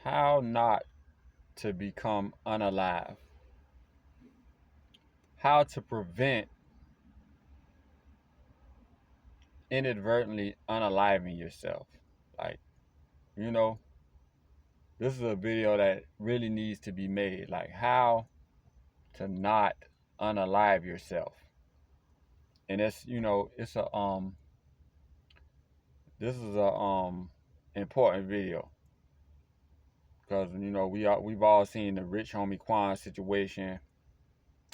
How not to become unalive. How to prevent inadvertently unaliving yourself. Like, you know, this is a video that really needs to be made. Like, how to not unalive yourself. And it's, it's a this is a important video because we've all seen the Rich Homie Quan situation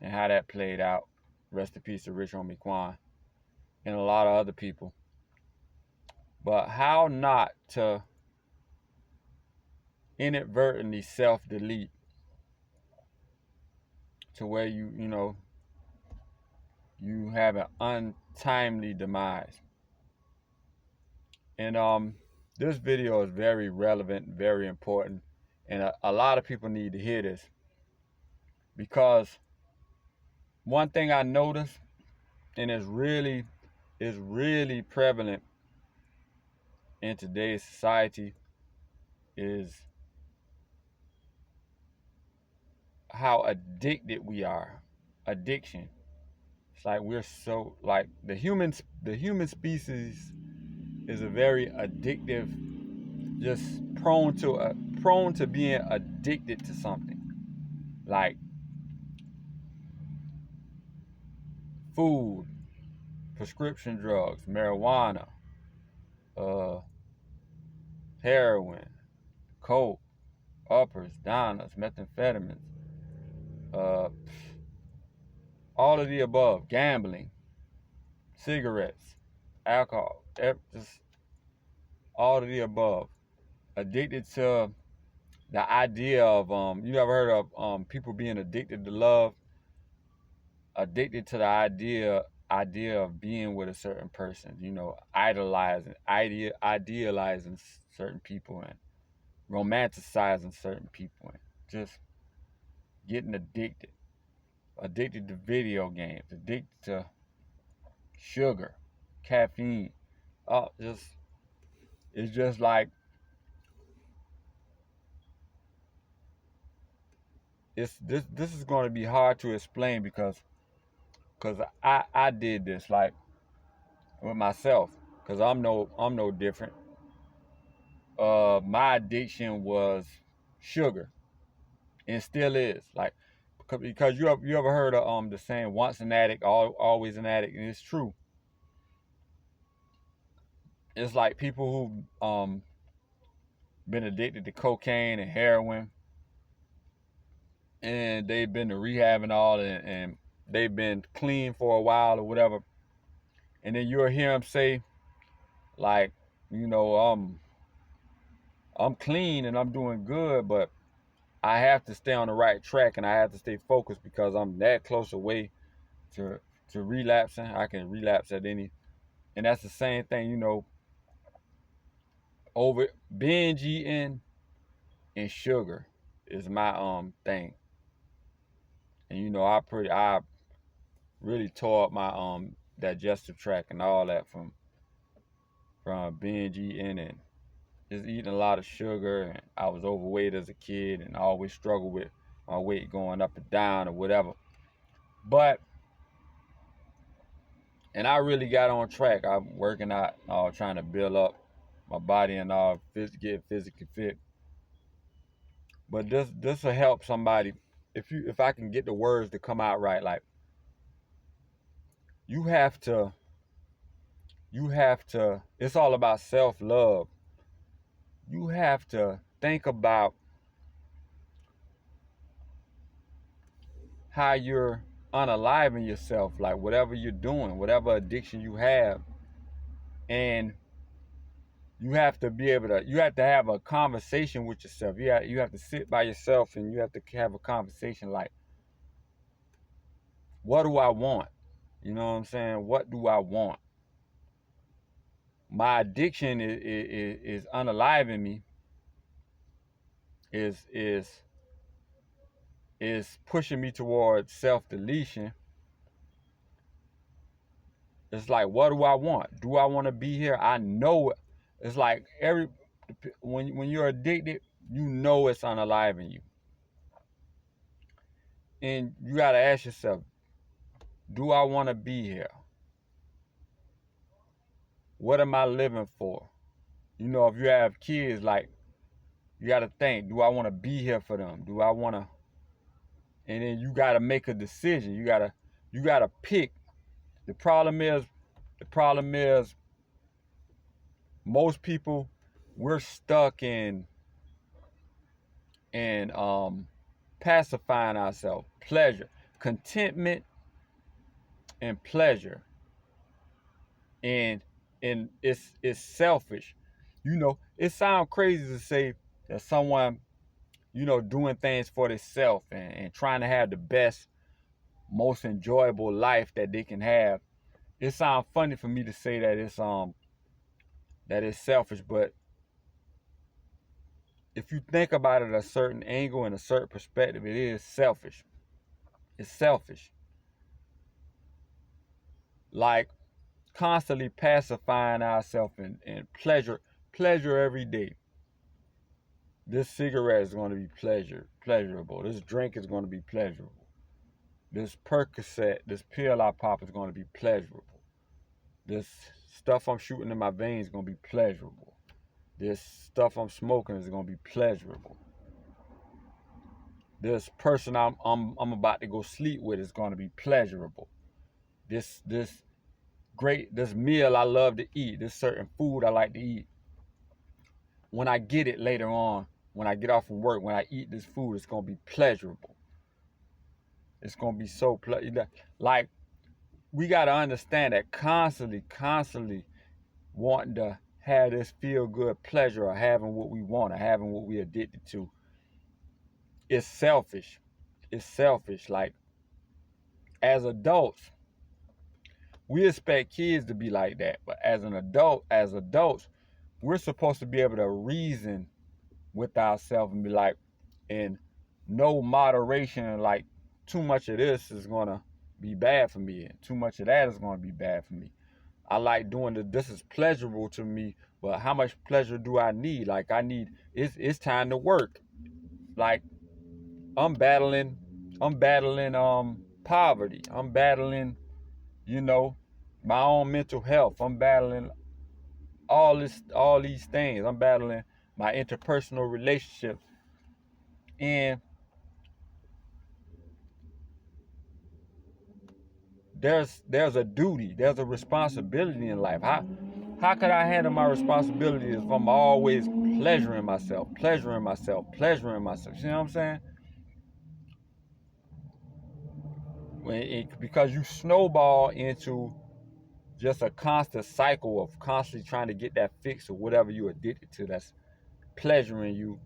and how that played out. Rest in peace to Rich Homie Quan and a lot of other people. But how not to inadvertently self-delete to where you have an untimely demise. And this video is very relevant, very important, and a lot of people need to hear this because one thing I noticed, and is really prevalent in today's society, is how addicted we are. Addiction. It's like we're so like the human species is a very addictive, just prone to being addicted to something. Like food, prescription drugs, marijuana, uh, heroin, coke, uppers, downers, methamphetamines, uh, all of the above, gambling, cigarettes, alcohol, just all of the above. Addicted to the idea of you ever heard of people being addicted to love? Addicted to the idea of being with a certain person, idealizing certain people and romanticizing certain people and just getting addicted to video games, addicted to sugar, caffeine. Just it's just like this is going to be hard to explain because I did this like with myself because I'm no different. My addiction was sugar and still is like because you ever heard of the saying once an addict always an addict, and it's true. It's like people who been addicted to cocaine and heroin and they've been to rehab and all and they've been clean for a while or whatever, and then you'll hear them say like, you know, I'm clean and I'm doing good, but I have to stay on the right track and I have to stay focused because I'm that close away to relapsing. I can relapse at any, and that's the same thing, over binge eating and sugar is my thing. And I really tore up my digestive tract and all that from binge eating and just eating a lot of sugar, and I was overweight as a kid and I always struggled with my weight going up and down or whatever. But and I really got on track. I'm working out, trying to build up my body and all, get physically fit. But this will help somebody if I can get the words to come out right. Like you have to It's all about self love. You have to think about how you're unaliving yourself, like whatever you're doing, whatever addiction you have, and you have to have a conversation with yourself. You have to sit by yourself and you have to have a conversation like, what do I want? You know what I'm saying? What do I want? My addiction is unaliving me, is pushing me towards self-deletion. It's like, what do I want? Do I want to be here? I know it's like when you're addicted, you know it's unaliving you. And you got to ask yourself, do I want to be here? What am I living for? You know, if you have kids, like, you got to think, do I want to be here for them? Do I want to? And then you got to make a decision. You got to pick. The problem is most people, we're stuck in pacifying ourselves, pleasure, contentment and pleasure. And it's selfish. You know, it sounds crazy to say that someone, you know, doing things for themselves and trying to have the best, most enjoyable life that they can have. It sounds funny for me to say that it's selfish, but if you think about it a certain angle and a certain perspective, it is selfish. It's selfish. Like constantly pacifying ourselves and pleasure every day. This cigarette is going to be pleasurable. This drink is going to be pleasurable. This Percocet, this pill I pop is going to be pleasurable. This stuff I'm shooting in my veins is going to be pleasurable. This stuff I'm smoking is going to be pleasurable. This person I'm about to go sleep with is going to be pleasurable. This meal I love to eat, this certain food I like to eat, when I get it later on, when I get off from work, when I eat this food, it's going to be pleasurable. It's going to be so like, we got to understand that constantly wanting to have this feel good pleasure or having what we want or having what we addicted to, it's selfish. It's selfish. Like, as adults, we expect kids to be like that, but as adults, we're supposed to be able to reason with ourselves and be like, in no moderation, like, too much of this is gonna be bad for me, and too much of that is gonna be bad for me. I like doing this is pleasurable to me, but how much pleasure do I need? Like, it's time to work. Like, I'm battling poverty. I'm battling, you know, my own mental health. I'm battling all these things. I'm battling my interpersonal relationships. And there's a duty, there's a responsibility in life. How could I handle my responsibilities if I'm always pleasuring myself? You know what I'm saying? Because you snowball into just a constant cycle of constantly trying to get that fix or whatever you're addicted to that's pleasuring you.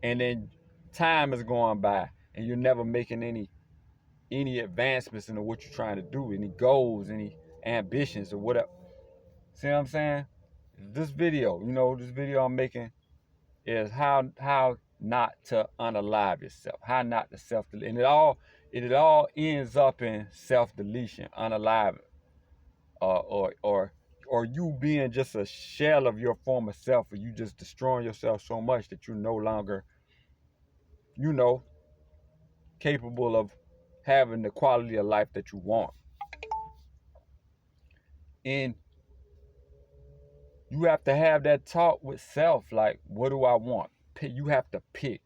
And then time is going by and you're never making any advancements into what you're trying to do, any goals, any ambitions or whatever. See what I'm saying? This video I'm making is how not to unalive yourself, how not to self-delete. And it all ends up in self-deletion, unaliving, or you being just a shell of your former self, or you just destroying yourself so much that you're no longer, capable of having the quality of life that you want. And you have to have that talk with self, like, what do I want? You have to pick.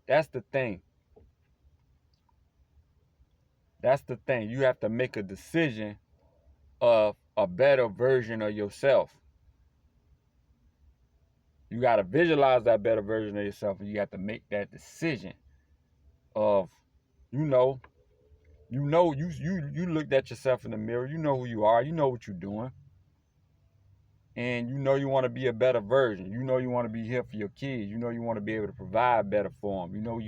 That's the thing. You have to make a decision of a better version of yourself. You got to visualize that better version of yourself, and you have to make that decision of, you looked at yourself in the mirror, you know who you are, you know what you're doing, and you want to be a better version. You want to be here for your kids. You want to be able to provide better for them. And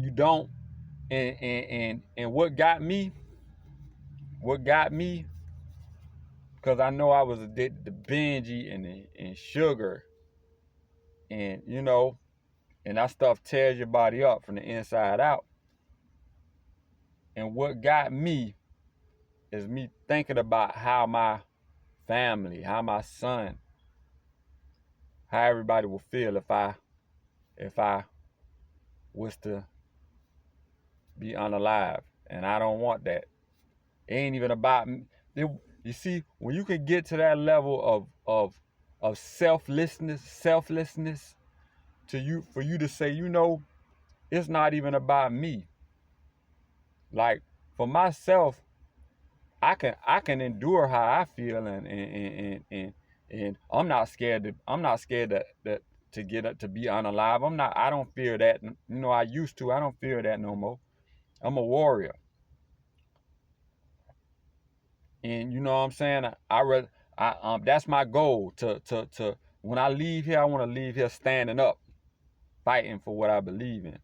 you don't. And what got me, because I know I was addicted to binge eating and sugar, and and that stuff tears your body up from the inside out. And what got me is me thinking about how my family, how my son how everybody will feel if I was to be unalive. And I don't want that. It ain't even about me. You see, when you can get to that level of selflessness for you to say, it's not even about me. Like, for myself, I can endure how I feel, and I'm not scared to get up to be unalive. I don't fear that. I used to. I don't fear that no more. I'm a warrior. And you know what I'm saying? That's my goal to when I leave here, I want to leave here standing up, fighting for what I believe in.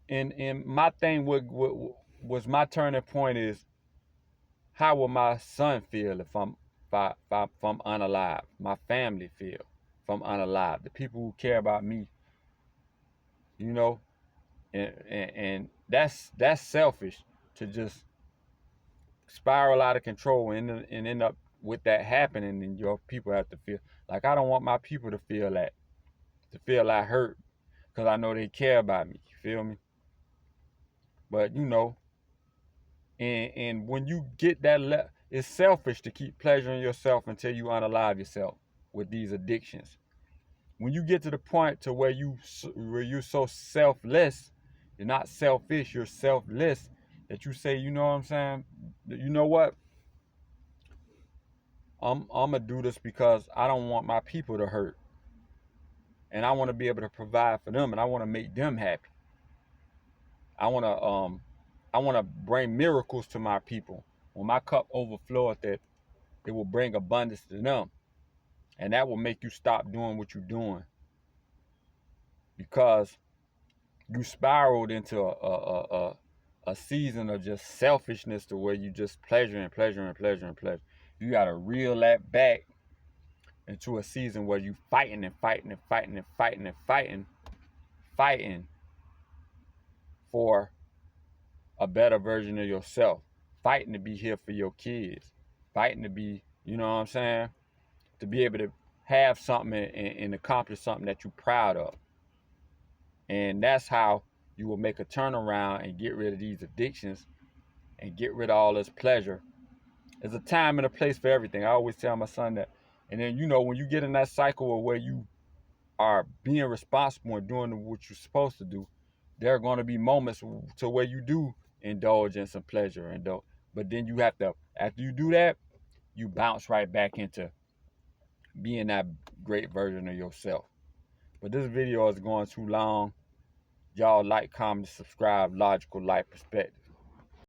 And my thing was my turning point is, how will my son feel if I'm unalive? My family feel if I'm unalive. The people who care about me, and that's selfish to just spiral out of control and end up with that happening, and your people have to feel like, I don't want my people to feel like hurt, because I know they care about me. You feel me? But and when you get that it's selfish to keep pleasuring yourself until you unalive yourself with these addictions. When you get to the point to where you're so selfless, you're not selfish, you're selfless, that you say, you know what I'm saying? You know what? I'm gonna do this because I don't want my people to hurt, and I want to be able to provide for them, and I want to make them happy. I want to bring miracles to my people. When my cup overflows, that it will bring abundance to them, and that will make you stop doing what you're doing, because you spiraled into a season of just selfishness, to where you just pleasure and pleasure and pleasure and pleasure. You gotta reel that back into a season where you fighting and fighting and fighting and fighting and fighting for a better version of yourself, fighting to be here for your kids, fighting to be, you know what I'm saying, to be able to have something and accomplish something that you're proud of. And that's how you will make a turnaround and get rid of these addictions and get rid of all this pleasure. There's a time and a place for everything. I always tell my son that. And then, when you get in that cycle of where you are being responsible and doing what you're supposed to do, there are going to be moments to where you do indulge in some pleasure, but then you have to, after you do that, you bounce right back into being that great version of yourself. But this video is going too long. Y'all like, comment, subscribe. Logical Life Perspective.